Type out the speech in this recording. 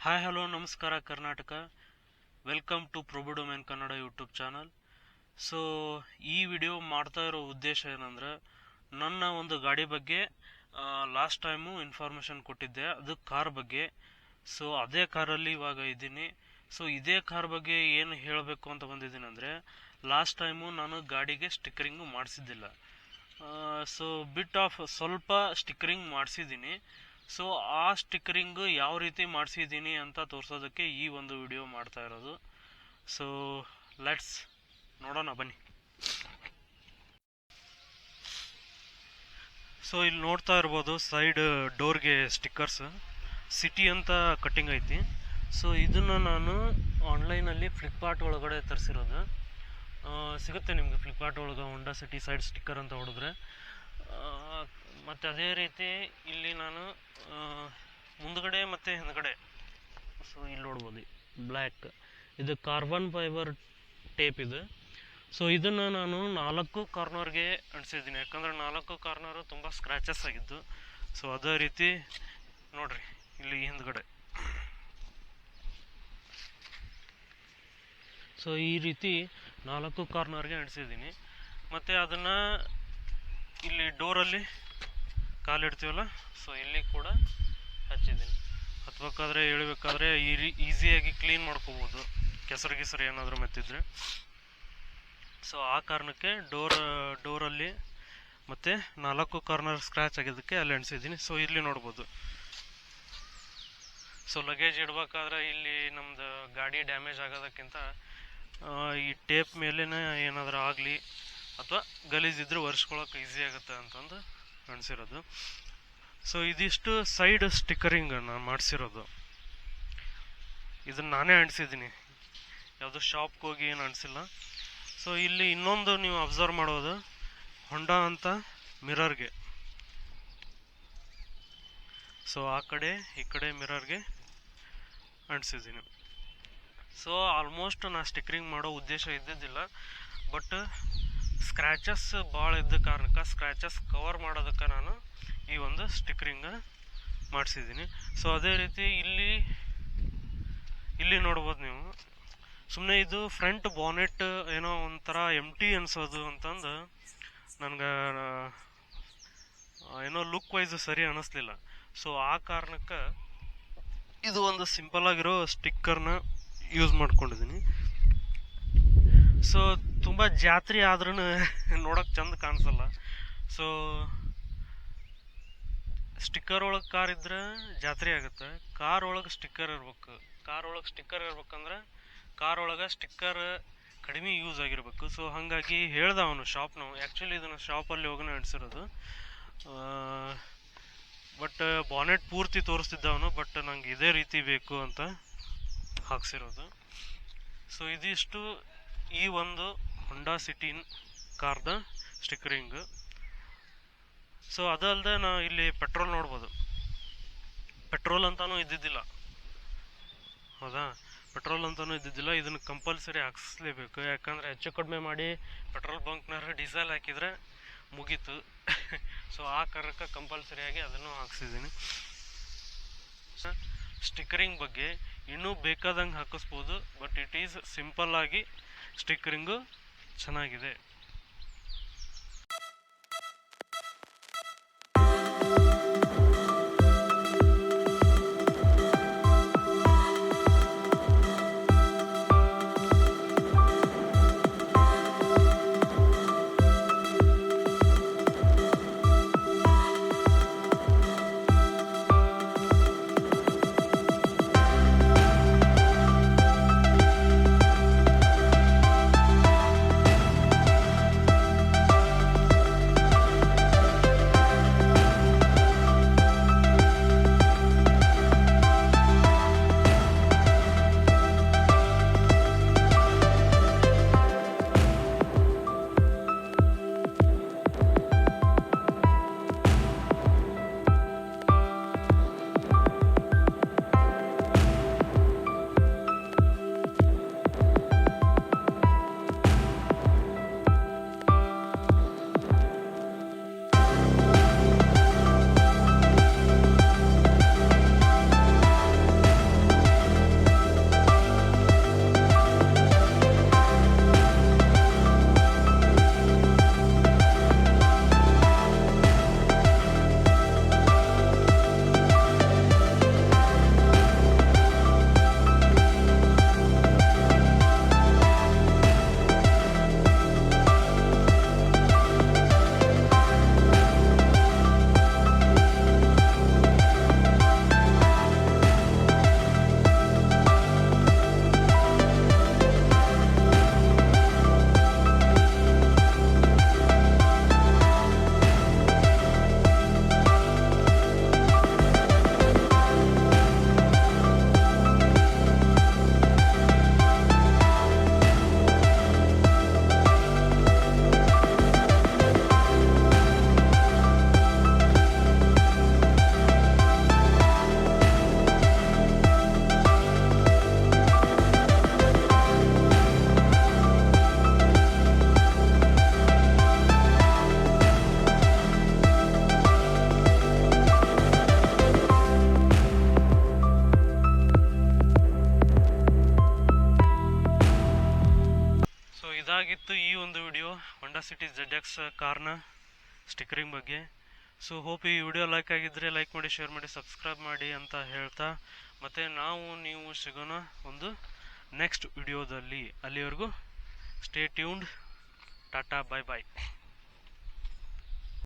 Hi hello ನಮಸ್ಕಾರ Karnataka. Welcome to Prabhu domain Kannada YouTube channel. So ಈ video ಮಾಡ್ತಾ ಇರೋ ಉದ್ದೇಶ ಏನಂದ್ರೆ, ನನ್ನ ಒಂದು ಗಾಡಿ ಬಗ್ಗೆ ಲಾಸ್ಟ್ ಟೈಮು ಇನ್ಫಾರ್ಮೇಷನ್ ಕೊಟ್ಟಿದ್ದೆ, ಅದು ಕಾರ್ ಬಗ್ಗೆ. ಸೊ ಅದೇ ಕಾರಲ್ಲಿ ಇವಾಗ ಇದ್ದೀನಿ. ಸೊ ಇದೇ ಕಾರ್ ಬಗ್ಗೆ ಏನು ಹೇಳಬೇಕು ಅಂತ ಬಂದಿದ್ದೀನಿ ಅಂದರೆ, ಲಾಸ್ಟ್ ಟೈಮು ನಾನು ಗಾಡಿಗೆ ಸ್ಟಿಕ್ಕರಿಂಗು ಮಾಡಿಸಿದ್ದಿಲ್ಲ. ಸೊ ಸ್ವಲ್ಪ ಸ್ಟಿಕ್ಕರಿಂಗ್ ಮಾಡಿಸಿದ್ದೀನಿ. ಸೊ ಆ ಸ್ಟಿಕ್ಕರಿಂಗ್ ಯಾವ ರೀತಿ ಮಾಡಿಸಿದ್ದೀನಿ ಅಂತ ತೋರಿಸೋದಕ್ಕೆ ಈ ಒಂದು ವಿಡಿಯೋ ಮಾಡ್ತಾ ಇರೋದು. ಸೊ ಲೆಟ್ಸ್ ನೋಡೋಣ ಬನ್ನಿ. ಸೊ ಇಲ್ಲಿ ನೋಡ್ತಾ ಇರ್ಬೋದು, ಸೈಡ್ ಡೋರ್ಗೆ ಸ್ಟಿಕ್ಕರ್ಸ್ ಸಿಟಿ ಅಂತ ಕಟ್ಟಿಂಗ್ ಐತಿ. ಸೊ ಇದನ್ನು ನಾನು ಆನ್ಲೈನಲ್ಲಿ ಫ್ಲಿಪ್ಕಾರ್ಟ್ ಒಳಗಡೆ ತರಿಸಿರೋದು. ಸಿಗುತ್ತೆ ನಿಮಗೆ ಫ್ಲಿಪ್ಕಾರ್ಟ್ ಒಳಗೆ ಹೋಂಡಾ ಸಿಟಿ ಸೈಡ್ ಸ್ಟಿಕ್ಕರ್ ಅಂತ ಹೊಡೆದ್ರೆ. ಮತ್ತು ಅದೇ ರೀತಿ ಇಲ್ಲಿ ನಾನು ಮುಂದ್ಗಡೆ ಮತ್ತು ಹಿಂದ್ಗಡೆ, ಸೊ ಇಲ್ಲಿ ನೋಡ್ಬೋದು ಬ್ಲ್ಯಾಕ್, ಇದು ಕಾರ್ಬನ್ ಫೈಬರ್ ಟೇಪ್ ಇದು. ಸೊ ಇದನ್ನು ನಾನು 4 ಕಾರ್ನರ್ಗೆ ಅಂಟಿಸಿದ್ದೀನಿ, ಯಾಕಂದರೆ 4 ಕಾರ್ನರು ತುಂಬ ಸ್ಕ್ರ್ಯಾಚಸ್ ಆಗಿದ್ದು. ಸೊ ಅದೇ ರೀತಿ ನೋಡ್ರಿ ಇಲ್ಲಿ ಹಿಂದ್ಗಡೆ. ಸೊ ಈ ರೀತಿ 4 ಕಾರ್ನರ್ಗೆ ಅಂಟಿಸಿದ್ದೀನಿ. ಮತ್ತು ಅದನ್ನು ಇಲ್ಲಿ ಡೋರಲ್ಲಿ ಕಾಲಿಡ್ತೀವಲ್ಲ, ಸೊ ಇಲ್ಲಿ ಕೂಡ ಹಚ್ಚಿದ್ದೀನಿ. ಹತ್ಬೇಕಾದ್ರೆ ಹೇಳ್ಬೇಕಾದ್ರೆ ಈಸಿಯಾಗಿ ಕ್ಲೀನ್ ಮಾಡ್ಕೋಬೋದು, ಕೆಸರು ಏನಾದರೂ ಮೆತ್ತಿದ್ರೆ. ಸೊ ಆ ಕಾರಣಕ್ಕೆ ಡೋರಲ್ಲಿ ಮತ್ತು 4 ಕಾರ್ನರ್ ಸ್ಕ್ರ್ಯಾಚ್ ಆಗಿದ್ದಕ್ಕೆ ಅಲ್ಲಿ ಅಂಟಿಸಿದ್ದೀನಿ. ಸೊ ಇಲ್ಲಿ ನೋಡ್ಬೋದು. ಸೊ ಲಗೇಜ್ ಇಡಬೇಕಾದ್ರೆ ಇಲ್ಲಿ ನಮ್ಮದು ಗಾಡಿ ಡ್ಯಾಮೇಜ್ ಆಗೋದಕ್ಕಿಂತ ಈ ಟೇಪ್ ಮೇಲೇ ಏನಾದರೂ ಆಗಲಿ ಅಥವಾ ಗಲೀಜಿದ್ರೆ ಒರೆಸ್ಕೊಳಕ್ಕೆ ಈಸಿ ಆಗುತ್ತೆ ಅಂತಂದು ಅನಿಸಿರೋದು. ಸೊ ಇದಿಷ್ಟು ಸೈಡ್ ಸ್ಟಿಕ್ಕರಿಂಗ್ ನಾನು ಮಾಡಿಸಿರೋದು. ಇದನ್ನು ನಾನೇ ಅಂಟಿಸಿದ್ದೀನಿ, ಯಾವುದೋ ಶಾಪ್ಗೆ ಹೋಗಿ ಏನು ಅಂಟಿಸಿಲ್ಲ. ಸೊ ಇಲ್ಲಿ ಇನ್ನೊಂದು ನೀವು ಅಬ್ಸರ್ವ್ ಮಾಡೋದು, ಹೊಂಡಾ ಅಂತ ಮಿರರ್ಗೆ, ಸೊ ಆ ಕಡೆ ಈ ಕಡೆ ಮಿರರ್ಗೆ ಅಂಟಿಸಿದ್ದೀನಿ. ಸೊ ಆಲ್ಮೋಸ್ಟ್ ನಾ ಸ್ಟಿಕ್ಕರಿಂಗ್ ಮಾಡೋ ಉದ್ದೇಶ ಇದ್ದಿದ್ದಿಲ್ಲ, ಬಟ್ ಸ್ಕ್ರ್ಯಾಚಸ್ ಭಾಳ ಇದ್ದ ಕಾರಣಕ್ಕೆ ಸ್ಕ್ರ್ಯಾಚಸ್ ಕವರ್ ಮಾಡೋದಕ್ಕೆ ನಾನು ಈ ಒಂದು ಸ್ಟಿಕ್ಕರಿಂಗ್ ಮಾಡಿಸಿದ್ದೀನಿ. ಸೊ ಅದೇ ರೀತಿ ಇಲ್ಲಿ ನೋಡ್ಬೋದು ನೀವು. ಸುಮ್ಮನೆ ಇದು ಫ್ರಂಟ್ ಬಾನೆಟ್ ಏನೋ ಒಂಥರ ಎಂಟಿ ಅನಿಸೋದು ಅಂತಂದು ನನಗೆ ಏನೋ ಲುಕ್ ವೈಸ್ ಸರಿ ಅನ್ನಿಸ್ಲಿಲ್ಲ. ಸೊ ಆ ಕಾರಣಕ್ಕೆ ಇದು ಒಂದು ಸಿಂಪಲ್ ಆಗಿರೋ ಸ್ಟಿಕ್ಕರ್ನ ಯೂಸ್ ಮಾಡ್ಕೊಂಡಿದ್ದೀನಿ. ಸೊ ತುಂಬ ಜಾತ್ರೆ ಆದ್ರೂ ನೋಡೋಕೆ ಚಂದ ಕಾಣಿಸಲ್ಲ. ಸೊ ಸ್ಟಿಕ್ಕರ್ ಒಳಗೆ ಕಾರ್ ಇದ್ರೆ ಜಾತ್ರೆ ಆಗುತ್ತೆ, ಕಾರ್ ಒಳಗೆ ಸ್ಟಿಕ್ಕರ್ ಇರ್ಬೇಕು. ಕಾರ್ ಒಳಗೆ ಸ್ಟಿಕ್ಕರ್ ಇರ್ಬೇಕಂದ್ರೆ ಕಾರ್ ಒಳಗೆ ಸ್ಟಿಕ್ಕರ್ ಕಡಿಮೆ ಯೂಸ್ ಆಗಿರ್ಬೇಕು. ಸೊ ಹಾಗಾಗಿ ಹೇಳ್ದ ಅವನು ಶಾಪ್ನವು, ಆ್ಯಕ್ಚುಲಿ ಇದನ್ನು ಶಾಪಲ್ಲಿ ಹೋಗೋಣ ಅಂಟಿಸಿರೋದು. ಬಟ್ ಬಾನೆಟ್ ಪೂರ್ತಿ ತೋರಿಸ್ತಿದ್ದವನು, ಬಟ್ ನಂಗೆ ಇದೇ ರೀತಿ ಬೇಕು ಅಂತ ಹಾಕ್ಸಿರೋದು. ಸೊ ಇದಿಷ್ಟು ಈ ಒಂದು ಹೊಂಡಾ ಸಿಟಿ ಕಾರ್ದ ಸ್ಟಿಕ್ಕರಿಂಗ್. ಸೊ ಅದಲ್ಲದೆ ನಾ ಇಲ್ಲಿ ಪೆಟ್ರೋಲ್ ನೋಡ್ಬೋದು, ಪೆಟ್ರೋಲ್ ಅಂತಾನೂ ಇದ್ದಿದ್ದಿಲ್ಲ, ಹೌದಾ? ಪೆಟ್ರೋಲ್ ಅಂತಾನೂ ಇದ್ದಿದ್ದಿಲ್ಲ. ಇದನ್ನು ಕಂಪಲ್ಸರಿ ಹಾಕ್ಸ್ಲೇಬೇಕು, ಯಾಕಂದರೆ ಹೆಚ್ಚು ಕಡಿಮೆ ಮಾಡಿ ಪೆಟ್ರೋಲ್ ಬಂಕ್ನಾರ ಡೀಸೆಲ್ ಹಾಕಿದರೆ ಮುಗೀತು. ಸೊ ಆ ಕಾರಣಕ್ಕೆ ಕಂಪಲ್ಸರಿಯಾಗಿ ಅದನ್ನು ಹಾಕ್ಸಿದ್ದೀನಿ. ಸ್ಟಿಕ್ಕರಿಂಗ್ ಬಗ್ಗೆ ಇನ್ನೂ ಬೇಕಾದಂಗೆ ಹಾಕಿಸ್ಬೋದು, ಬಟ್ ಇಟ್ ಈಸ್ ಸಿಂಪಲ್ ಆಗಿ ಸ್ಟಿಕ್ಕರಿಂಗು ಚೆನ್ನಾಗಿದೆ. ಎಕ್ಸ್ ಕಾರ್ನ ಸ್ಟಿಕ್ಕರಿಂಗ್ ಬಗ್ಗೆ. ಸೊ ಹೋಪ್ ಈ ವಿಡಿಯೋ ಲೈಕ್ ಆಗಿದ್ದರೆ ಲೈಕ್ ಮಾಡಿ, ಶೇರ್ ಮಾಡಿ, ಸಬ್ಸ್ಕ್ರೈಬ್ ಮಾಡಿ ಅಂತ ಹೇಳ್ತಾ, ಮತ್ತು ನೀವು ಸಿಗೋಣ ಒಂದು ನೆಕ್ಸ್ಟ್ ವಿಡಿಯೋದಲ್ಲಿ. ಅಲ್ಲಿವರೆಗೂ ಸ್ಟೇ ಟ್ಯೂನ್ಡ್. ಟಾಟಾ, ಬೈ ಬಾಯ್.